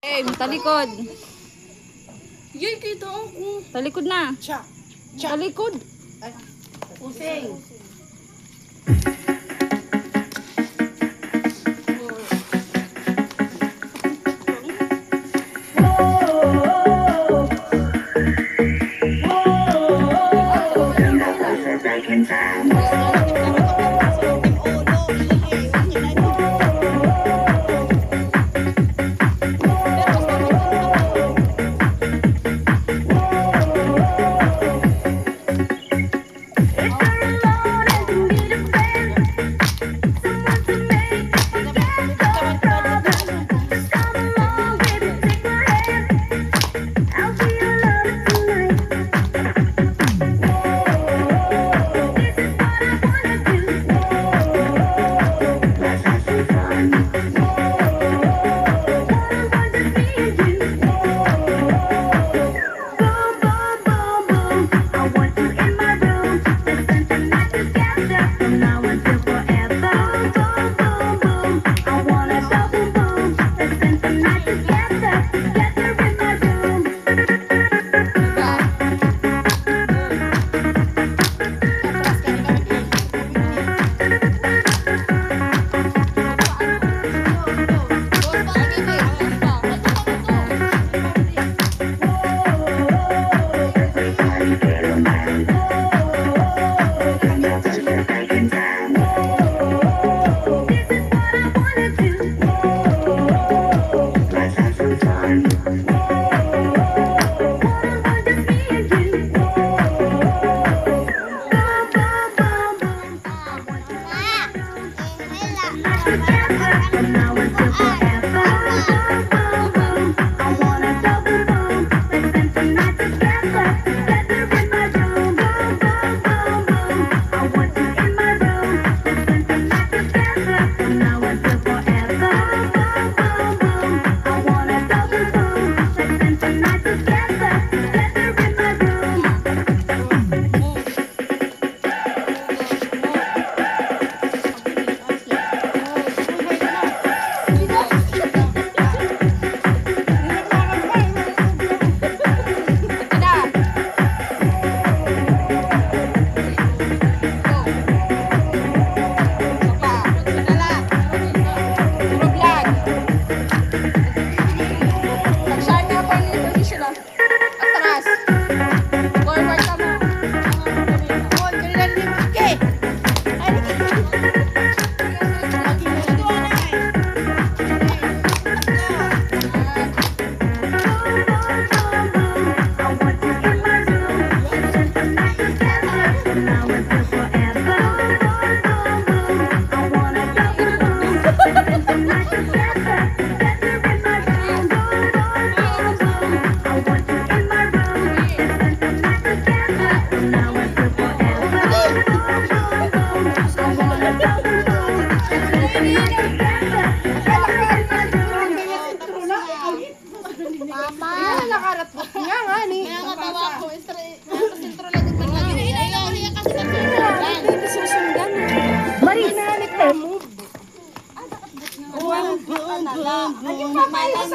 Talikod. Yan, kita ako. Talikod na. Cha. Talikod. Useng.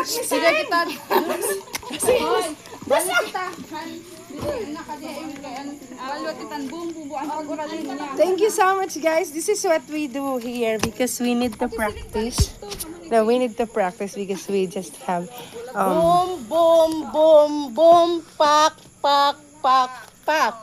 Sige kita. Basta kita. Thank you so much, guys. This is what we do here because we need to practice. No, we need to practice because we just have boom, boom, boom, boom, pak, pak, pak, pak.